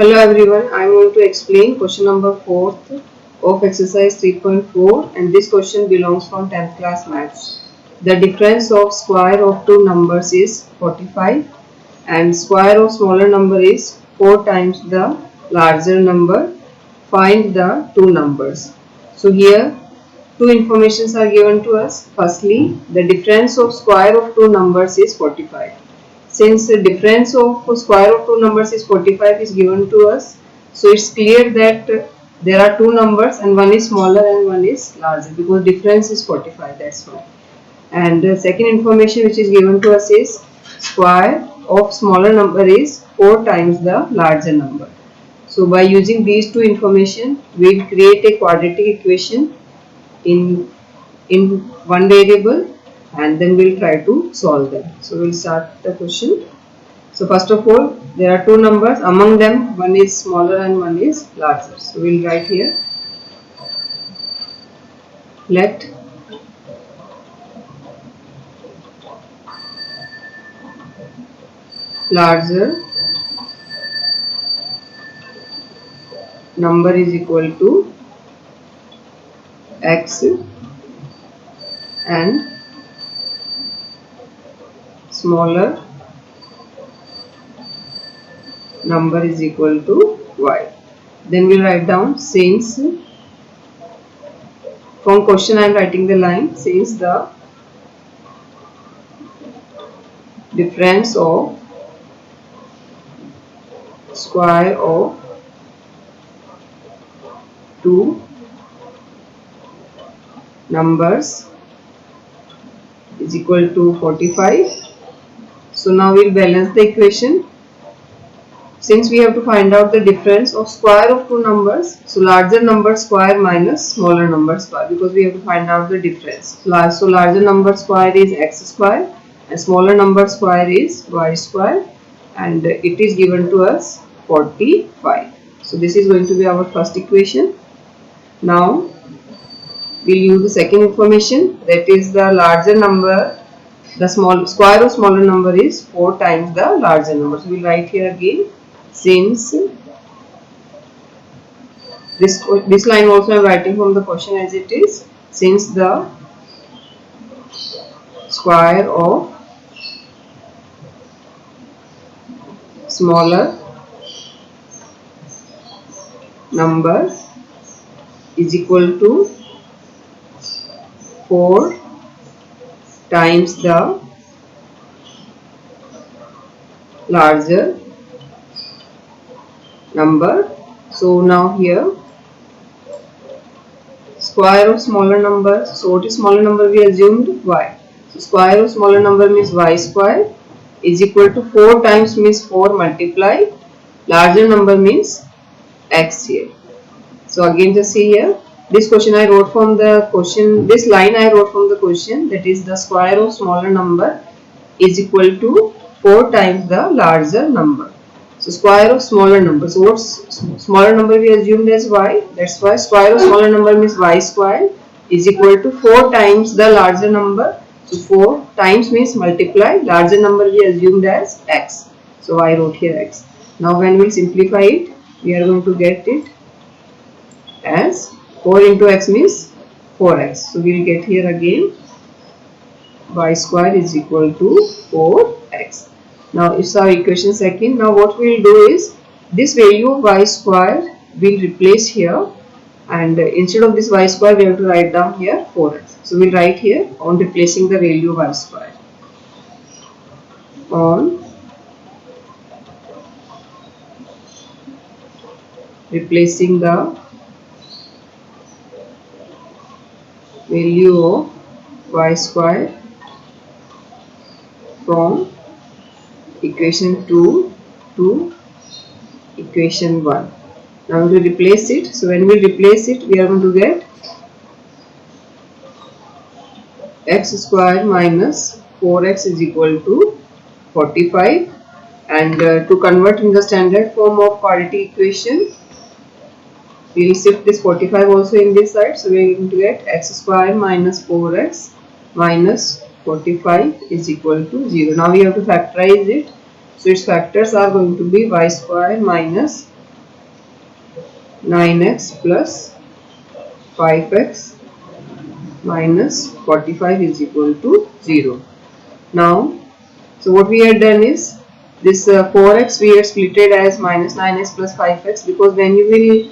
Hello everyone, I am going to explain question number 4th of exercise 3.4 and this question belongs from 10th class maths. The difference of square of two numbers is 45 and square of smaller number is 4 times the larger number. Find the two numbers. So here two informations are given to us. Firstly, the difference of square of two numbers is 45. Since the difference of square of two numbers is 45 is given to us, so it's clear that there are two numbers and one is smaller and one is larger because difference is 45, that's why. And the second information which is given to us is square of smaller number is 4 times the larger number. So by using these two information, we will create a quadratic equation in one variable and then we'll try to solve them. So we'll start the question. So first of all, there are two numbers, among them one is smaller and one is larger. So we'll write here, let larger number is equal to x and smaller number is equal to y. Then we'll write down, since, from question I am writing the line, since the difference of square of two numbers is equal to 45. So now we'll balance the equation. Since we have to find out the difference of square of two numbers, so larger number square minus smaller number square, because we have to find out the difference. So larger number square is x square and smaller number square is y square, and it is given to us 45. So this is going to be our first equation. Now we'll use the second information, that is the larger number, the square of smaller number is 4 times the larger number. So we'll write here again, since this line also I am writing from the question as it is, since the square of smaller number is equal to 4 times the larger number. So now here square of smaller number, so what is smaller number we assumed? Y. So square of smaller number means y square is equal to 4 times means 4 multiply larger number means x here. So again just see here, this question I wrote from the question, this line I wrote from the question, that is the square of smaller number is equal to 4 times the larger number. So square of smaller number, so what's smaller number we assumed as y, that's why square of smaller number means y square is equal to 4 times the larger number. So 4 times means multiply, larger number we assumed as x. So I wrote here x. Now when we simplify it, we are going to get it as 4 into x means 4x. So we will get here again y square is equal to 4x. Now it's our equation second. Now what we will do is, this value of y square we will replace here, and instead of this y square we have to write down here 4x. So we will write here, on replacing the value of y square, on replacing the value of y square from equation 2 to equation 1. Now we will replace it. So when we replace it, we are going to get x square minus 4x is equal to 45, and to convert in the standard form of quadratic equation, we will shift this 45 also in this side. So we are going to get x square minus 4x minus 45 is equal to 0. Now we have to factorize it. So its factors are going to be y square minus 9x plus 5x minus 45 is equal to 0. Now, so what we had done is this 4x we had splitted as minus 9x plus 5x, because when you will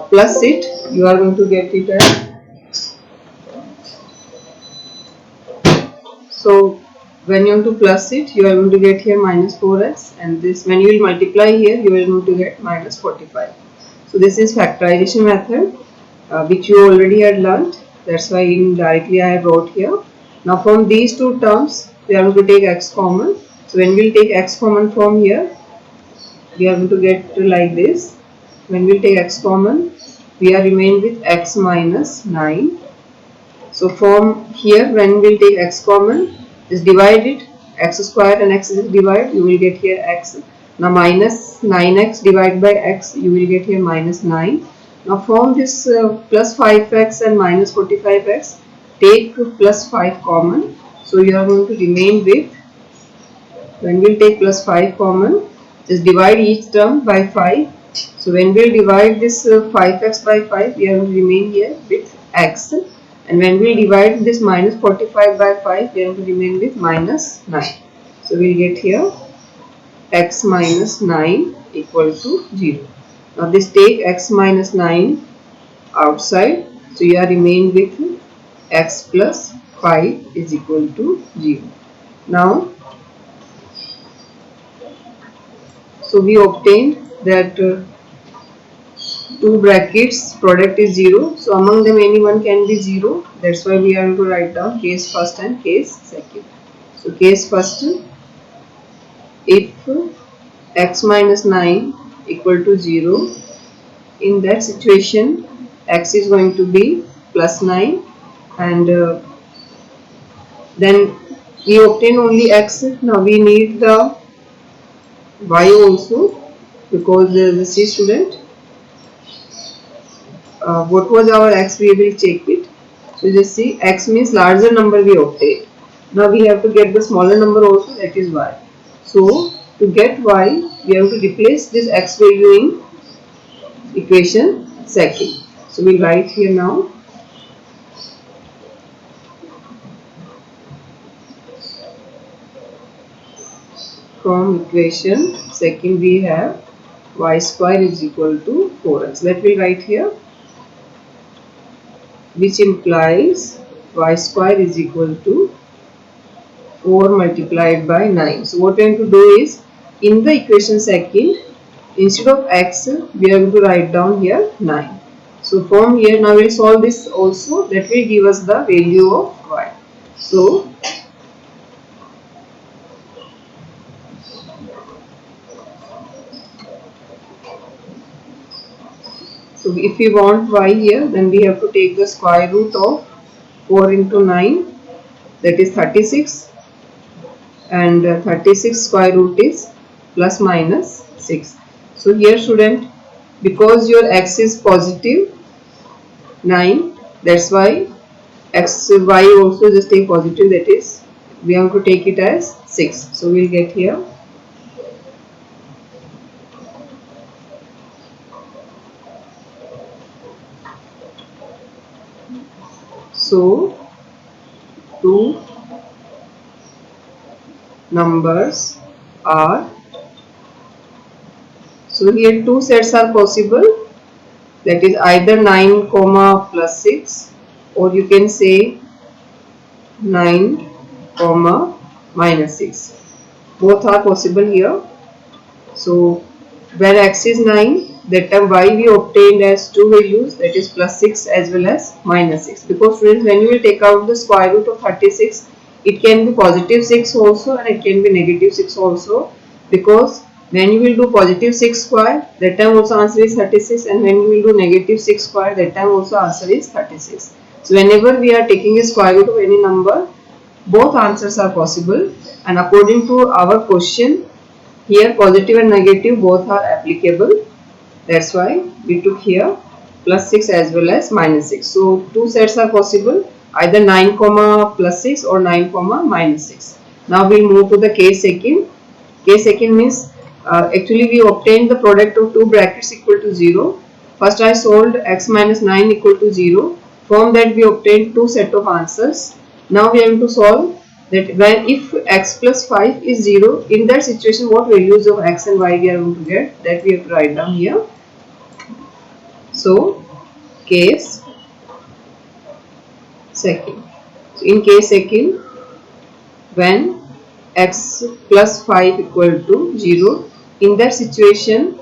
plus it, you are going to get it as, so when you want to plus it, you are going to get here minus 4x, and this when you will multiply here, you are going to get minus 45. So this is factorization method which you already had learnt. That's why indirectly I wrote here. Now from these two terms, we are going to take x common. So when we will take x common from here, we are going to get like this. When we will take x common, we are remain with x minus 9. So from here, when we will take x common, just divide it, x square and x is divide, you will get here x. Now minus 9x divided by x, you will get here minus 9. Now from this plus 5x and minus 45x, take plus 5 common. So you are going to remain with, when we will take plus 5 common, just divide each term by 5. So when we will divide this 5x by 5, we are going to remain here with x. And when we divide this minus 45 by 5, we are going to remain with minus 9. So we will get here x minus 9 equal to 0. Now this take x minus 9 outside. So you are remain with x plus 5 is equal to 0. Now, so we obtained that two brackets product is 0. So among them any one can be 0. That's why we are going to write down case first and case second. So case first, if x minus 9 equal to 0, in that situation x is going to be plus 9, and then we obtain only x. Now we need the y also, because the C student, what was our x, we will check it. So just see, x means larger number we obtained. Now we have to get the smaller number also, that is y. So to get y, we have to replace this x value in equation second. So we write here now, from equation second we have y square is equal to 4x. Let me write here, which implies y square is equal to 4 multiplied by 9. So what we are going to do is, in the equation second, instead of x, we are going to write down here 9. So from here, now we will solve this also. That will give us the value of y. So if we want y here, then we have to take the square root of 4 into 9, that is 36, and 36 square root is plus minus 6. So here student, because your x is positive 9, that's why x y also just take positive, that is we have to take it as 6. So we will get here so two numbers are, so here two sets are possible, that is either 9 comma plus 6, or you can say 9 comma minus 6. Both are possible here. So where x is 9, that time y we obtained as two values, that is plus 6 as well as minus 6. Because students, when you will take out the square root of 36, it can be positive 6 also and it can be negative 6 also, because when you will do positive 6 square, that time also answer is 36, and when you will do negative 6 square, that time also answer is 36. So whenever we are taking a square root of any number, both answers are possible, and according to our question, here positive and negative both are applicable. That's why we took here plus 6 as well as minus 6. So two sets are possible, either 9 comma plus 6 or 9 comma minus 6. Now we move to the case second. Case second means actually we obtained the product of two brackets equal to 0. first I solved x minus 9 equal to 0. From that we obtained two set of answers. Now we have to solve that when if x plus 5 is 0, in that situation what values of x and y we are going to get, that we have to write down here. So case second. So in case second, when x plus 5 equal to 0, in that situation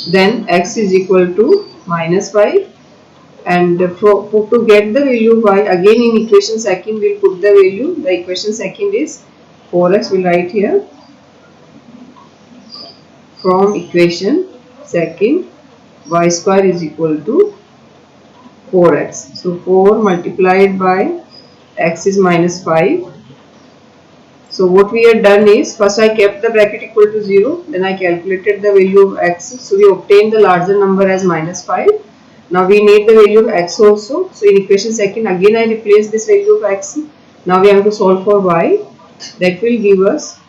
then x is equal to minus 5, and to get the value of y, again in equation second we will put the value. The equation second is 4x, we will write here. From equation second, y square is equal to 4x. So 4 multiplied by x is minus 5. So what we had done is, first I kept the bracket equal to 0, then I calculated the value of x. So we obtained the larger number as minus 5. Now we need the value of x also. So in equation second, again I replace this value of x. Now we have to solve for y. That will give us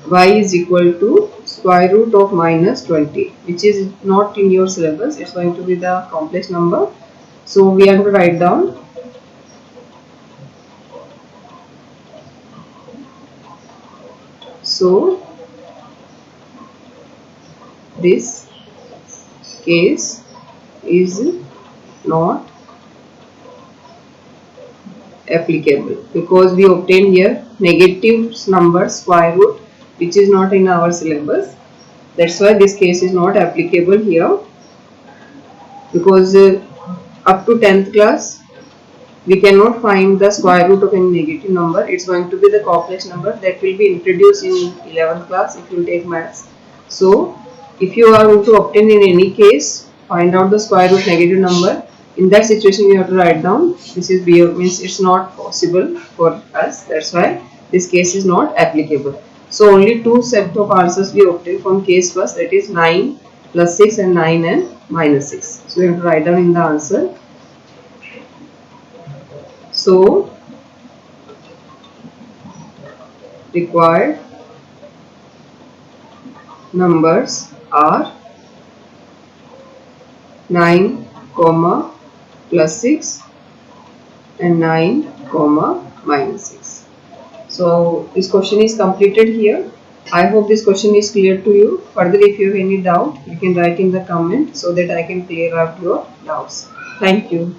y is equal to square root of minus 20, which is not in your syllabus. It's going to be the complex number. So we have to write down so this case is not applicable because we obtained here negative number square root, which is not in our syllabus. That's why this case is not applicable here, because up to 10th class we cannot find the square root of any negative number. It's going to be the complex number that will be introduced in 11th class if you take maths. So if you are going to obtain in any case, find out the square root negative number. In that situation you have to write down this is means it's not possible for us. That's why this case is not applicable. So only two set of answers we obtain from case first, that is 9 plus 6 and 9 and minus 6. So we have to write down in the answer. So required numbers are 9 comma plus 6 and 9 comma minus 6. So this question is completed here. I hope this question is clear to you. Further, if you have any doubt, you can write in the comment so that I can clear up your doubts. Thank you.